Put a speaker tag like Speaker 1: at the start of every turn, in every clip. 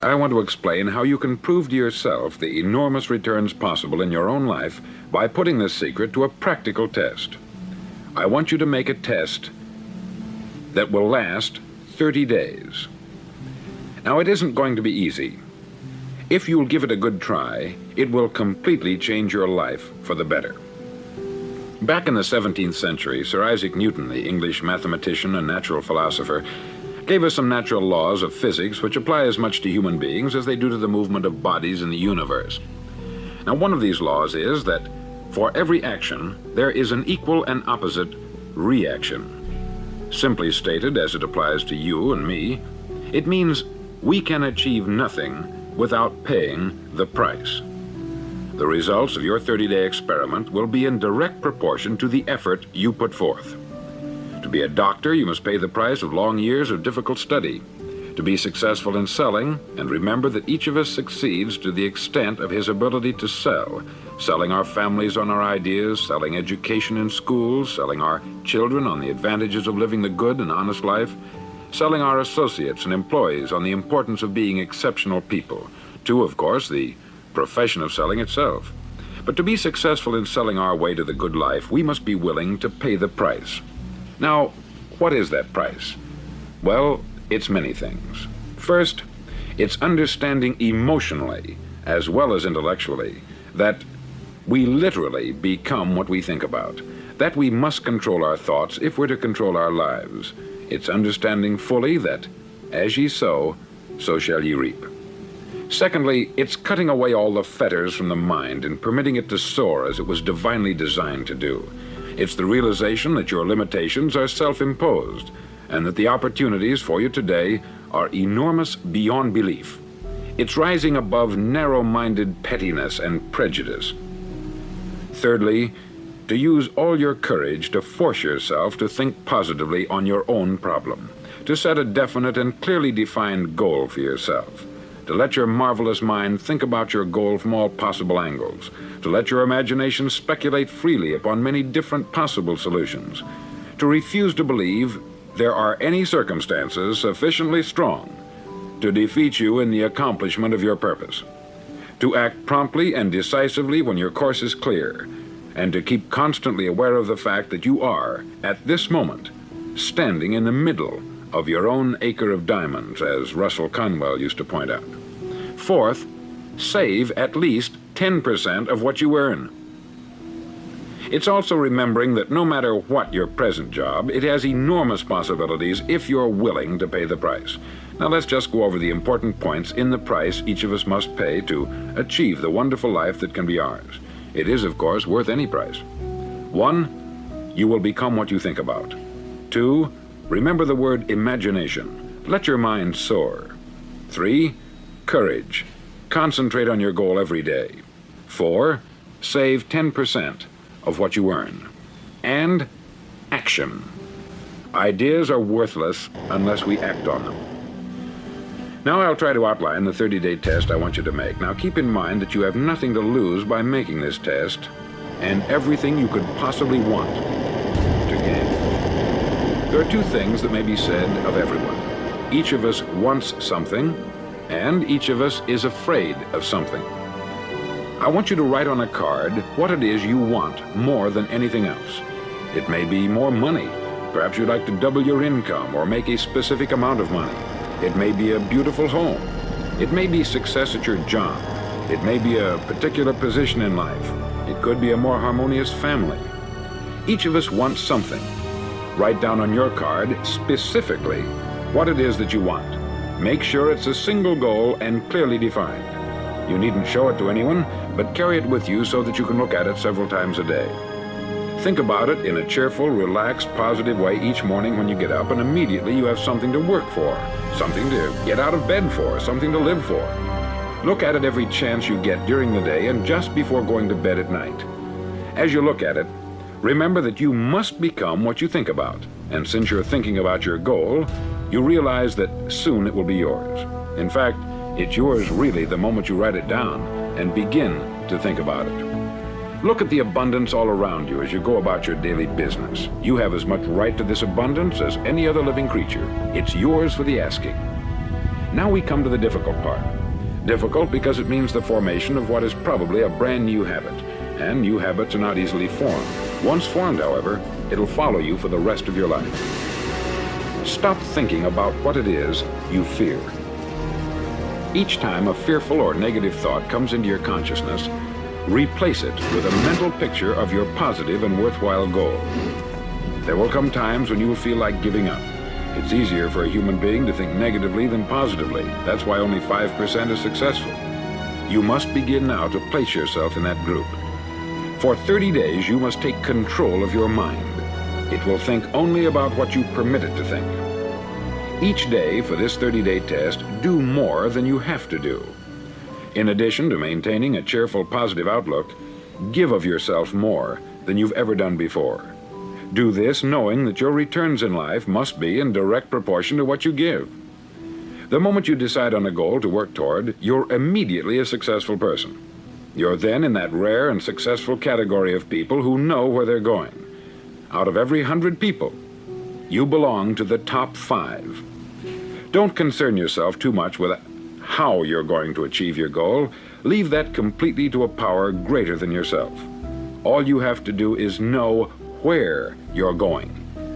Speaker 1: I want to explain how you can prove to yourself the enormous returns possible in your own life by putting this secret to a practical test. I want you to make a test that will last 30 days. Now, it isn't going to be easy. If you'll give it a good try, it will completely change your life for the better. Back in the 17th century, Sir Isaac Newton, the English mathematician and natural philosopher, gave us some natural laws of physics which apply as much to human beings as they do to the movement of bodies in the universe. Now, one of these laws is that for every action, there is an equal and opposite reaction. Simply stated, as it applies to you and me, it means we can achieve nothing without paying the price. The results of your 30-day experiment will be in direct proportion to the effort you put forth. To be a doctor, you must pay the price of long years of difficult study. To be successful in selling, and remember that each of us succeeds to the extent of his ability to sell, selling our families on our ideas, selling education in schools, selling our children on the advantages of living the good and honest life, selling our associates and employees on the importance of being exceptional people, to, of course, the profession of selling itself. But to be successful in selling our way to the good life, we must be willing to pay the price. Now, what is that price? Well, it's many things. First, it's understanding emotionally, as well as intellectually, that we literally become what we think about, that we must control our thoughts if we're to control our lives. It's understanding fully that, as ye sow, so shall ye reap. Secondly, it's cutting away all the fetters from the mind and permitting it to soar as it was divinely designed to do. It's the realization that your limitations are self-imposed and that the opportunities for you today are enormous beyond belief. It's rising above narrow-minded pettiness and prejudice. Thirdly, to use all your courage to force yourself to think positively on your own problem, to set a definite and clearly defined goal for yourself, to let your marvelous mind think about your goal from all possible angles, to let your imagination speculate freely upon many different possible solutions, to refuse to believe there are any circumstances sufficiently strong to defeat you in the accomplishment of your purpose, to act promptly and decisively when your course is clear, and to keep constantly aware of the fact that you are, at this moment, standing in the middle of your own acre of diamonds, as Russell Conwell used to point out. Fourth, save at least 10% of what you earn. It's also remembering that no matter what your present job, it has enormous possibilities if you're willing to pay the price. Now let's just go over the important points in the price each of us must pay to achieve the wonderful life that can be ours. It is, of course, worth any price. 1, you will become what you think about. 2, remember the word imagination. Let your mind soar. 3, courage. Concentrate on your goal every day. 4, save 10% of what you earn. And action. Ideas are worthless unless we act on them. Now I'll try to outline the 30-day test I want you to make. Now keep in mind that you have nothing to lose by making this test, and everything you could possibly want to gain. There are 2 things that may be said of everyone. Each of us wants something, and each of us is afraid of something. I want you to write on a card what it is you want more than anything else. It may be more money. Perhaps you'd like to double your income or make a specific amount of money. It may be a beautiful home. It may be success at your job. It may be a particular position in life. It could be a more harmonious family. Each of us wants something. Write down on your card specifically what it is that you want. Make sure it's a single goal and clearly defined. You needn't show it to anyone, but carry it with you so that you can look at it several times a day. Think about it in a cheerful, relaxed, positive way each morning when you get up, and immediately you have something to work for, something to get out of bed for, something to live for. Look at it every chance you get during the day and just before going to bed at night. As you look at it, remember that you must become what you think about, and since you're thinking about your goal, you realize that soon it will be yours. In fact, it's yours really the moment you write it down and begin to think about it. Look at the abundance all around you as you go about your daily business. You have as much right to this abundance as any other living creature. It's yours for the asking. Now we come to the difficult part. Difficult because it means the formation of what is probably a brand new habit, and new habits are not easily formed. Once formed, however, it'll follow you for the rest of your life. Stop thinking about what it is you fear. Each time a fearful or negative thought comes into your consciousness, replace it with a mental picture of your positive and worthwhile goal. There will come times when you will feel like giving up. It's easier for a human being to think negatively than positively. That's why only 5% is successful. You must begin now to place yourself in that group. For 30 days, you must take control of your mind. It will think only about what you permit it to think. Each day for this 30-day test, do more than you have to do. In addition to maintaining a cheerful, positive outlook, give of yourself more than you've ever done before. Do this knowing that your returns in life must be in direct proportion to what you give. The moment you decide on a goal to work toward, you're immediately a successful person. You're then in that rare and successful category of people who know where they're going. Out of every 100 people, you belong to the top 5. Don't concern yourself too much with how you're going to achieve your goal. Leave that completely to a power greater than yourself. All you have to do is know where you're going.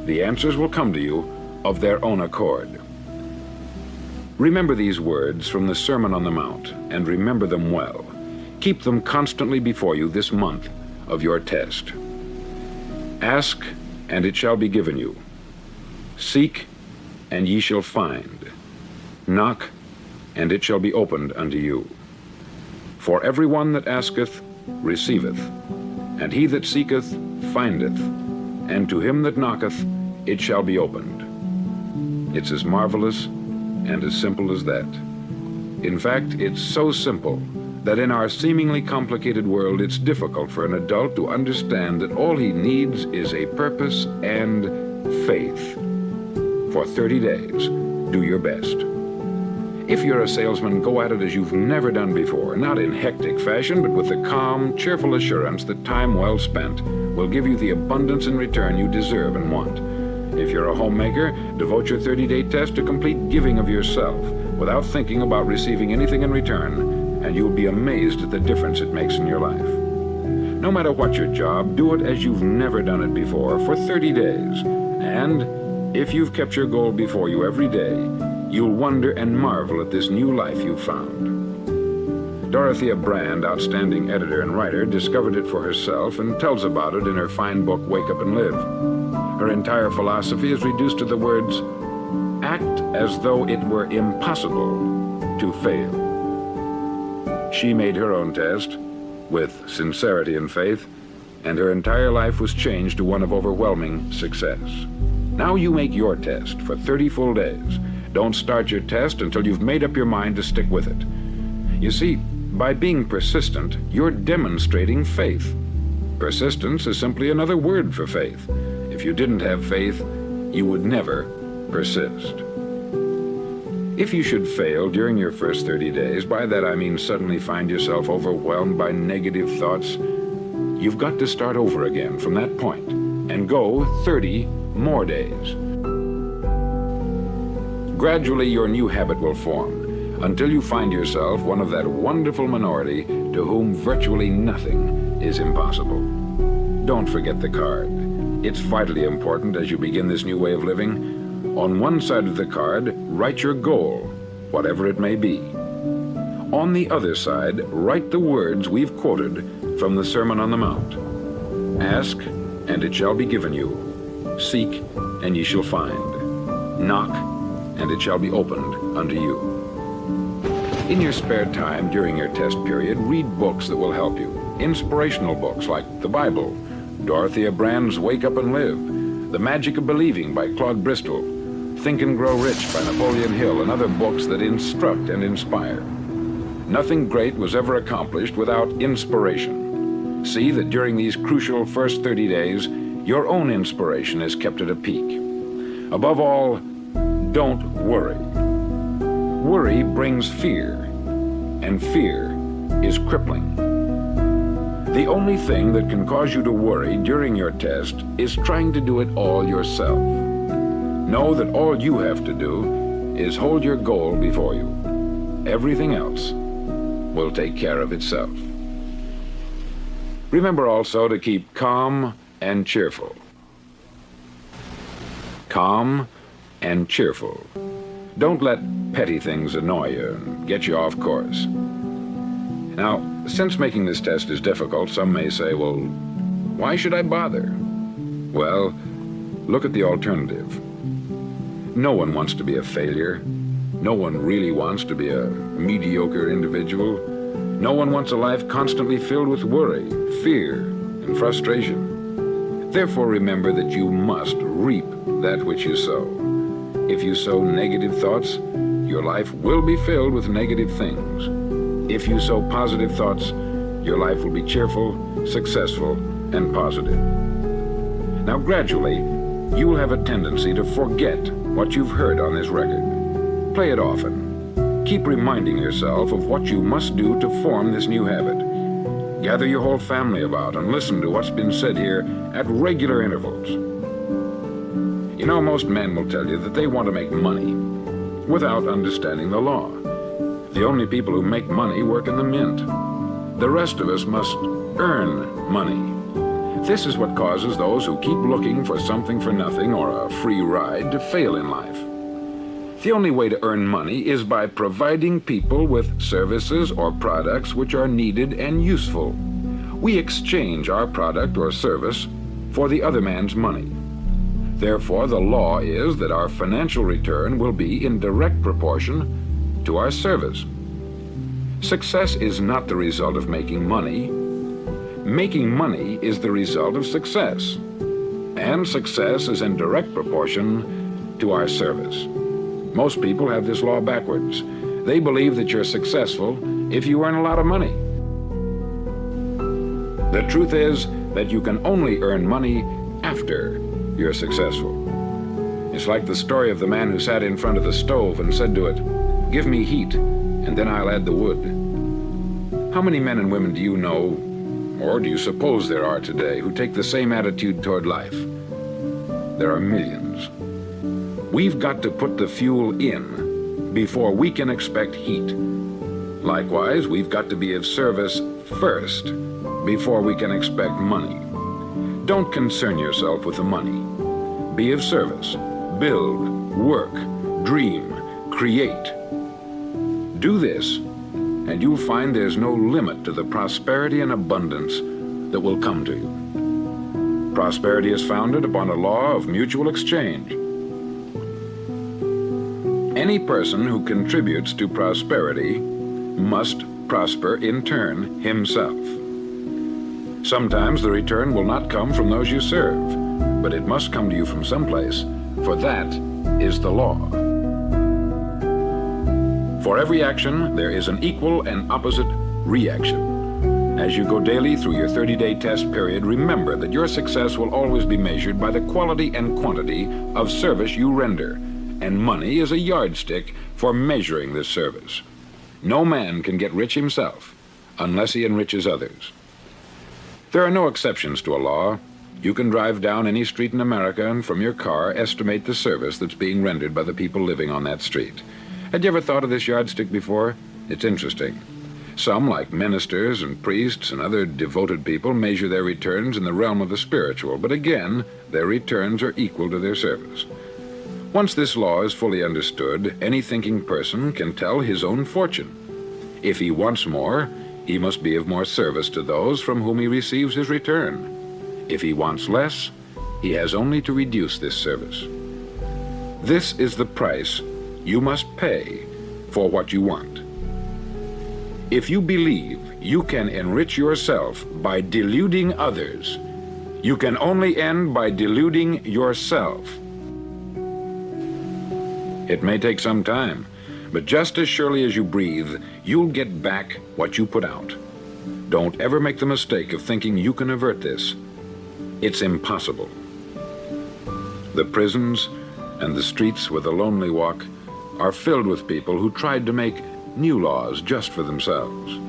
Speaker 1: The answers will come to you of their own accord. Remember these words from the Sermon on the Mount, and remember them well. Keep them constantly before you this month of your test. Ask, and it shall be given you. Seek, and ye shall find. Knock, and it shall be opened unto you. For every one that asketh receiveth, and he that seeketh findeth, and to him that knocketh it shall be opened. It's as marvelous and as simple as that. In fact, it's so simple that in our seemingly complicated world, it's difficult for an adult to understand that all he needs is a purpose and faith. For 30 days, do your best. If you're a salesman, go at it as you've never done before, not in hectic fashion, but with the calm, cheerful assurance that time well spent will give you the abundance in return you deserve and want. If you're a homemaker, devote your 30-day test to complete giving of yourself without thinking about receiving anything in return, and you'll be amazed at the difference it makes in your life. No matter what your job, do it as you've never done it before for 30 days. And if you've kept your goal before you every day, you'll wonder and marvel at this new life you've found. Dorothea Brand, outstanding editor and writer, discovered it for herself and tells about it in her fine book, Wake Up and Live. Her entire philosophy is reduced to the words, act as though it were impossible to fail. She made her own test with sincerity and faith, and her entire life was changed to one of overwhelming success. Now you make your test for 30 full days. Don't start your test until you've made up your mind to stick with it. You see, by being persistent, you're demonstrating faith. Persistence is simply another word for faith. If you didn't have faith, you would never persist. If you should fail during your first 30 days, by that I mean suddenly find yourself overwhelmed by negative thoughts, you've got to start over again from that point and go 30 more days. Gradually, your new habit will form until you find yourself one of that wonderful minority to whom virtually nothing is impossible. Don't forget the card. It's vitally important as you begin this new way of living. On one side of the card, write your goal, whatever it may be. On the other side, write the words we've quoted from the Sermon on the Mount. Ask, and it shall be given you. Seek, and ye shall find. Knock, and it shall be opened unto you. In your spare time during your test period, read books that will help you. Inspirational books like the Bible, Dorothea Brand's Wake Up and Live, The Magic of Believing by Claude Bristol, Think and Grow Rich by Napoleon Hill, and other books that instruct and inspire. Nothing great was ever accomplished without inspiration. See that during these crucial first 30 days, your own inspiration is kept at a peak. Above all, don't worry. Worry brings fear, and fear is crippling. The only thing that can cause you to worry during your test is trying to do it all yourself. Know that all you have to do is hold your goal before you. Everything else will take care of itself. Remember also to keep calm and cheerful. Calm and cheerful. Don't let petty things annoy you and get you off course. Now, since making this test is difficult, some may say, well, why should I bother? Well, look at the alternative. No one wants to be a failure. No one really wants to be a mediocre individual. No one wants a life constantly filled with worry, fear, and frustration. Therefore, remember that you must reap that which you sow. If you sow negative thoughts, your life will be filled with negative things. If you sow positive thoughts, your life will be cheerful, successful, and positive. Now, gradually, you will have a tendency to forget what you've heard on this record. Play it often. Keep reminding yourself of what you must do to form this new habit. Gather your whole family about and listen to what's been said here at regular intervals. You know, most men will tell you that they want to make money without understanding the law. The only people who make money work in the mint. The rest of us must earn money. This is what causes those who keep looking for something for nothing or a free ride to fail in life. The only way to earn money is by providing people with services or products which are needed and useful. We exchange our product or service for the other man's money. Therefore, the law is that our financial return will be in direct proportion to our service. Success is not the result of making money. Making money is the result of success. And success is in direct proportion to our service. Most people have this law backwards. They believe that you're successful if you earn a lot of money. The truth is that you can only earn money after you're successful. It's like the story of the man who sat in front of the stove and said to it, "Give me heat, and then I'll add the wood." How many men and women do you know, or do you suppose there are today, who take the same attitude toward life? There are millions. We've got to put the fuel in before we can expect heat. Likewise, we've got to be of service first before we can expect money. Don't concern yourself with the money. Be of service. Build, work, dream, create. Do this, and you'll find there's no limit to the prosperity and abundance that will come to you. Prosperity is founded upon a law of mutual exchange. Any person who contributes to prosperity must prosper in turn himself. Sometimes the return will not come from those you serve, but it must come to you from someplace, for that is the law. For every action, there is an equal and opposite reaction. As you go daily through your 30-day test period, remember that your success will always be measured by the quality and quantity of service you render, and money is a yardstick for measuring this service. No man can get rich himself unless he enriches others. There are no exceptions to a law. You can drive down any street in America and from your car estimate the service that's being rendered by the people living on that street. Had you ever thought of this yardstick before? It's interesting. Some, like ministers and priests and other devoted people, measure their returns in the realm of the spiritual, but again, their returns are equal to their service. Once this law is fully understood, any thinking person can tell his own fortune. If he wants more, he must be of more service to those from whom he receives his return. If he wants less, he has only to reduce this service. This is the price you must pay for what you want. If you believe you can enrich yourself by deluding others, you can only end by deluding yourself. It may take some time, but just as surely as you breathe, you'll get back what you put out. Don't ever make the mistake of thinking you can avert this. It's impossible. The prisons and the streets where the lonely walk are filled with people who tried to make new laws just for themselves.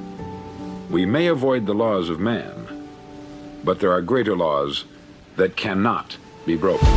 Speaker 1: We may avoid the laws of man, but there are greater laws that cannot be broken.